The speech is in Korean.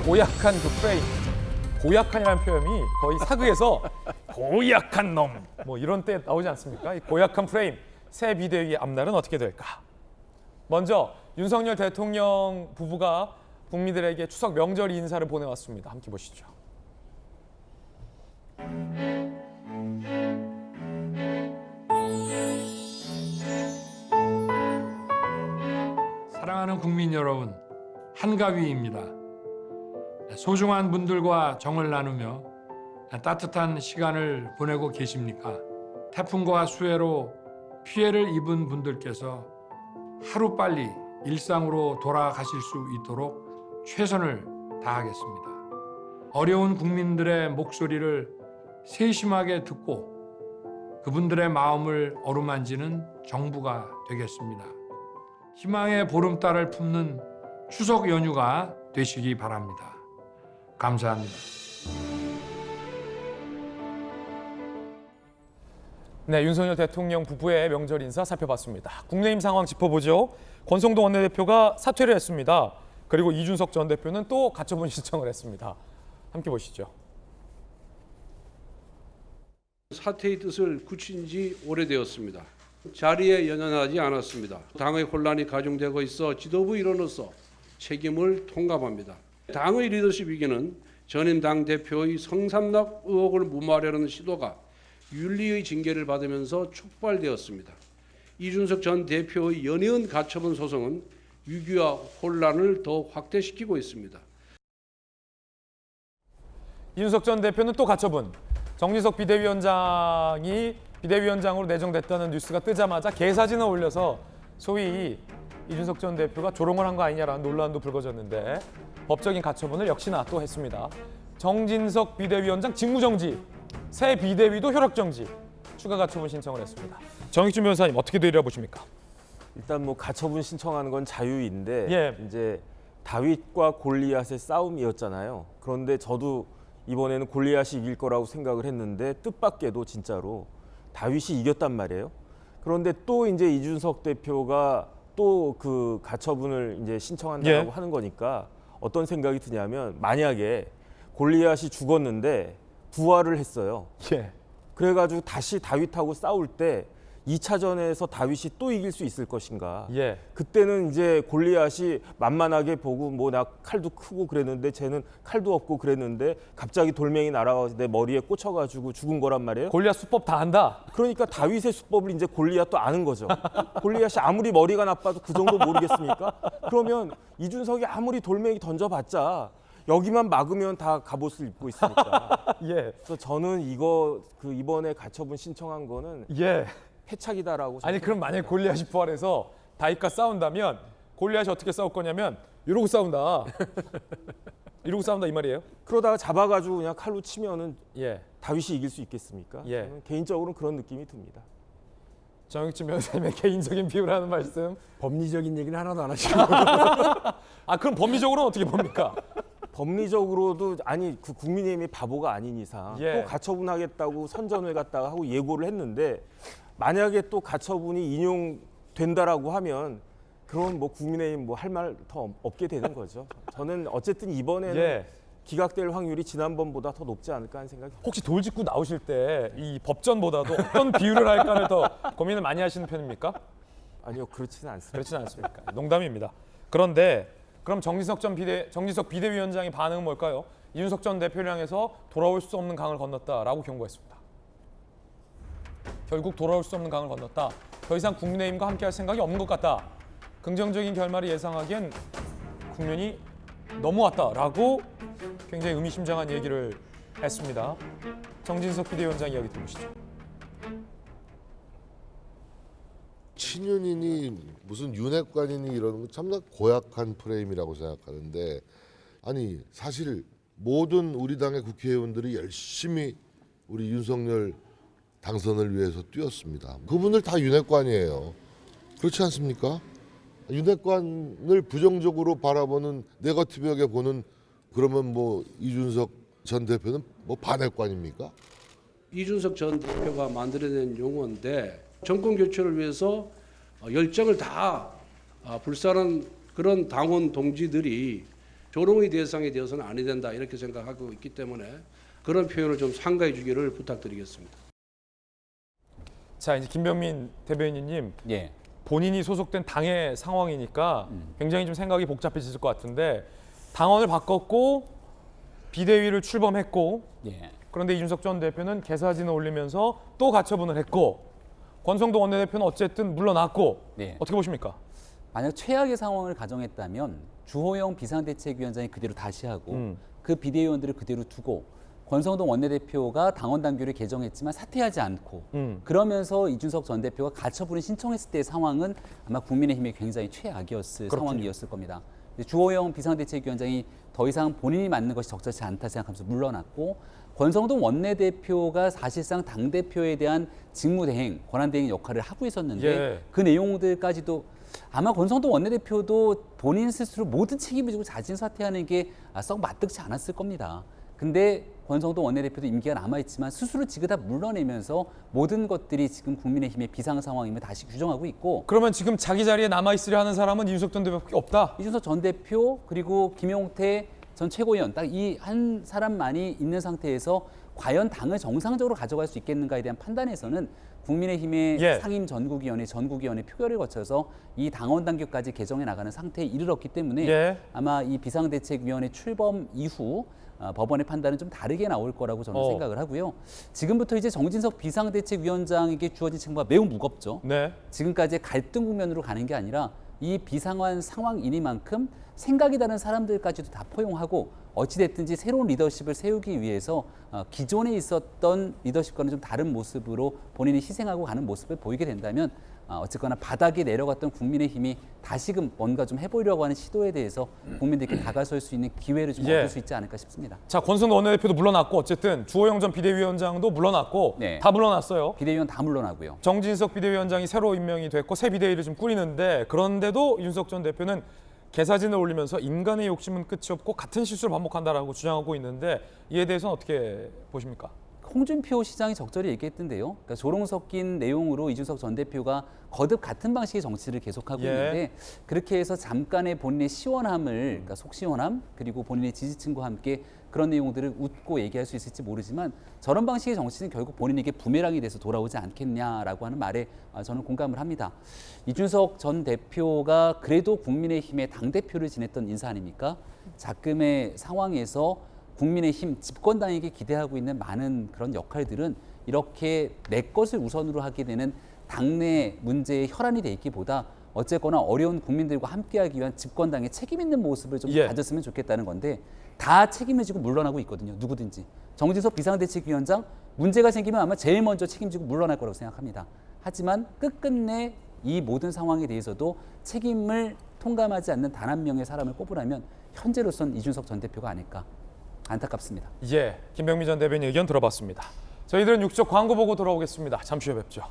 고약한 그 프레임, 고약한이라는 표현이 거의 사극에서 고약한 놈 뭐 이런 때 나오지 않습니까? 이 고약한 프레임, 새 비대위의 앞날은 어떻게 될까? 먼저 윤석열 대통령 부부가 국민들에게 추석 명절 인사를 보내왔습니다. 함께 보시죠. 사랑하는 국민 여러분, 한가위입니다. 소중한 분들과 정을 나누며 따뜻한 시간을 보내고 계십니까? 태풍과 수해로 피해를 입은 분들께서 하루빨리 일상으로 돌아가실 수 있도록 최선을 다하겠습니다. 어려운 국민들의 목소리를 세심하게 듣고 그분들의 마음을 어루만지는 정부가 되겠습니다. 희망의 보름달을 품는 추석 연휴가 되시기 바랍니다. 감사합니다. 네, 윤석열 대통령 부부의 명절 인사 살펴봤습니다. 국내임 상황 짚어보죠. 권성동 원내대표가 사퇴를 했습니다. 그리고 이준석 전 대표는 또 가처분 신청을 했습니다. 함께 보시죠. 사퇴의 뜻을 굳힌 지 오래되었습니다. 자리에 연연하지 않았습니다. 당의 혼란이 가중되고 있어 지도부 일원으로서 책임을 통감합니다. 당의 리더십 위기는 전임 당대표의 성삼납 의혹을 무마하려는 시도가 윤리의 징계를 받으면서 촉발되었습니다. 이준석 전 대표의 연이은 가처분 소송은 위기와 혼란을 더 확대시키고 있습니다. 이준석 전 대표는 또 가처분. 정진석 비대위원장이 비대위원장으로 내정됐다는 뉴스가 뜨자마자 개사진을 올려서 소위 이준석 전 대표가 조롱을 한 거 아니냐라는 논란도 불거졌는데 법적인 가처분을 역시나 또 했습니다. 정진석 비대위원장 직무정지, 새 비대위도 효력정지, 추가 가처분 신청을 했습니다. 정익준 변호사님 어떻게 되리라 보십니까? 일단 뭐 가처분 신청하는 건 자유인데 예. 이제 다윗과 골리앗의 싸움이었잖아요. 그런데 저도 이번에는 골리앗이 이길 거라고 생각을 했는데 뜻밖에도 진짜로 다윗이 이겼단 말이에요. 그런데 또 이제 이준석 대표가 또 그 가처분을 이제 신청한다고 하는 거니까 어떤 생각이 드냐면 만약에 골리앗이 죽었는데 부활을 했어요. 예. 그래가지고 다시 다윗하고 싸울 때 2차전에서 다윗이 또 이길 수 있을 것인가. 예. 그때는 이제 골리앗이 만만하게 보고 뭐 나 칼도 크고 그랬는데 쟤는 칼도 없고 그랬는데 갑자기 돌멩이 날아가서 내 머리에 꽂혀가지고 죽은 거란 말이에요. 골리앗 수법 다 안다. 그러니까 다윗의 수법을 이제 골리앗도 아는 거죠. 골리앗이 아무리 머리가 나빠도 그 정도 모르겠습니까? 그러면 이준석이 아무리 돌멩이 던져봤자 여기만 막으면 다 갑옷을 입고 있으니까. 예. 그래서 저는 이번에 가처분 신청한 거는 예. 패착이다라고. 아니 그럼 만약에 골리앗이 부활해서 다윗과 싸운다면 골리앗이 어떻게 싸울 거냐면 이러고 싸운다. 이러고 싸운다 이 말이에요? 그러다가 잡아가지고 그냥 칼로 치면은 예. 다윗이 이길 수 있겠습니까? 예. 저는 개인적으로는 그런 느낌이 듭니다. 정익준 변호사님의 개인적인 비유라는 말씀. 법리적인 얘기는 하나도 안 하시고 아 그럼 법리적으로는 어떻게 봅니까? 법리적으로도 아니 그 국민의힘이 바보가 아닌 이상 예. 또 가처분하겠다고 선전을 갖다가 하고 예고를 했는데 만약에 또 가처분이 인용된다라고 하면 그럼 뭐 국민의힘 뭐 할 말 더 없게 되는 거죠. 저는 어쨌든 이번에는 예. 기각될 확률이 지난번보다 더 높지 않을까 하는 생각이. 혹시 돌직구 나오실 때 이 법전보다도 어떤 비유를 할까를 더 고민을 많이 하시는 편입니까? 아니요, 그렇지는 않습니다. 그렇지는 않습니까? 농담입니다. 그런데 그럼 정진석 비대위원장의 반응은 뭘까요? 이준석 전 대표를 향해서 돌아올 수 없는 강을 건넜다라고 경고했습니다. 결국 돌아올 수 없는 강을 건넜다. 더 이상 국민의힘과 함께할 생각이 없는 것 같다. 긍정적인 결말을 예상하기엔 국면이 넘어왔다라고 굉장히 의미심장한 얘기를 했습니다. 정진석 비대위원장 이야기 들으시죠. 친윤이니 무슨 윤핵관이니 이러는 건 참나 고약한 프레임이라고 생각하는데 아니 사실 모든 우리 당의 국회의원들이 열심히 우리 윤석열 당선을 위해서 뛰었습니다. 그분들 다 윤핵관이에요. 그렇지 않습니까? 윤핵관을 부정적으로 바라보는 네거티브하게 보는 그러면 뭐 이준석 전 대표는 뭐 반핵관입니까? 이준석 전 대표가 만들어낸 용어인데 정권 교체를 위해서 열정을 다 불사른 그런 당원 동지들이 조롱의 대상이 되어서는 아니 된다 이렇게 생각하고 있기 때문에 그런 표현을 좀 삼가해 주기를 부탁드리겠습니다. 자, 이제 김병민 대변인님, 예. 본인이 소속된 당의 상황이니까 굉장히 좀 생각이 복잡해질 것 같은데 당원을 바꿨고 비대위를 출범했고 예. 그런데 이준석 전 대표는 개사진을 올리면서 또 가처분을 했고 권성동 원내대표는 어쨌든 물러났고 네. 어떻게 보십니까? 만약 최악의 상황을 가정했다면 주호영 비상대책위원장이 그대로 다시 하고 그 비대위원들을 그대로 두고 권성동 원내대표가 당원 당규를 개정했지만 사퇴하지 않고 그러면서 이준석 전 대표가 가처분을 신청했을 때의 상황은 아마 국민의힘이 굉장히 최악이었을 상황이었을 겁니다. 근데 주호영 비상대책위원장이 더 이상 본인이 맞는 것이 적절치 않다 생각하면서 물러났고 권성동 원내대표가 사실상 당대표에 대한 직무대행, 권한대행 역할을 하고 있었는데 예. 그 내용들까지도 아마 권성동 원내대표도 본인 스스로 모든 책임을 지고 자진 사퇴하는 게 썩 마뜩지 않았을 겁니다. 근데 권성동 원내대표도 임기가 남아있지만 스스로 지그다 물러내면서 모든 것들이 지금 국민의힘의 비상 상황임을 다시 규정하고 있고 그러면 지금 자기 자리에 남아있으려 하는 사람은 이준석 전 대표밖에 없다? 이준석 전 대표 그리고 김용태 전 최고위원 딱 이 한 사람만이 있는 상태에서 과연 당을 정상적으로 가져갈 수 있겠는가에 대한 판단에서는 국민의힘의 예. 상임 전국위원회 표결을 거쳐서 이 당원 당규까지 개정해 나가는 상태에 이르렀기 때문에 예. 아마 이 비상대책위원회 출범 이후 법원의 판단은 좀 다르게 나올 거라고 저는 생각을 하고요. 지금부터 이제 정진석 비상대책위원장에게 주어진 책무가 매우 무겁죠. 네. 지금까지의 갈등 국면으로 가는 게 아니라 이 비상한 상황이니만큼 생각이 다른 사람들까지도 다 포용하고 어찌됐든지 새로운 리더십을 세우기 위해서 기존에 있었던 리더십과는 좀 다른 모습으로 본인이 희생하고 가는 모습을 보이게 된다면 어쨌거나 바닥에 내려갔던 국민의힘이 다시금 뭔가 좀 해보려고 하는 시도에 대해서 국민들께 다가설 수 있는 기회를 좀 예. 얻을 수 있지 않을까 싶습니다. 자, 권성동 원내대표도 물러났고 어쨌든 주호영 전 비대위원장도 물러났고 네. 다 물러났어요. 비대위원 다 물러나고요. 정진석 비대위원장이 새로 임명이 됐고 새 비대위를 좀 꾸리는데 그런데도 이준석 전 대표는 개사진을 올리면서 인간의 욕심은 끝이 없고 같은 실수를 반복한다라고 주장하고 있는데 이에 대해서는 어떻게 보십니까? 홍준표 시장이 적절히 얘기했던데요. 그러니까 조롱 섞인 내용으로 이준석 전 대표가 거듭 같은 방식의 정치를 계속하고 예. 있는데 그렇게 해서 잠깐의 본인의 시원함을 그러니까 속 시원함 그리고 본인의 지지층과 함께 그런 내용들을 웃고 얘기할 수 있을지 모르지만 저런 방식의 정치는 결국 본인에게 부메랑이 돼서 돌아오지 않겠냐라고 하는 말에 저는 공감을 합니다. 이준석 전 대표가 그래도 국민의힘의 당대표를 지냈던 인사 아닙니까? 자금의 상황에서 국민의힘 집권당에게 기대하고 있는 많은 그런 역할들은 이렇게 내 것을 우선으로 하게 되는 당내 문제의 혈안이 돼 있기보다 어쨌거나 어려운 국민들과 함께하기 위한 집권당의 책임 있는 모습을 좀 예. 가졌으면 좋겠다는 건데 다 책임을 지고 물러나고 있거든요. 누구든지. 정진석 비상대책위원장 문제가 생기면 아마 제일 먼저 책임지고 물러날 거라고 생각합니다. 하지만 끝끝내 이 모든 상황에 대해서도 책임을 통감하지 않는 단 한 명의 사람을 꼽으라면 현재로선 이준석 전 대표가 아닐까. 안타깝습니다. 예, 김병민 전 대변인 의견 들어봤습니다. 저희들은 육적 광고 보고 돌아오겠습니다. 잠시 후에 뵙죠.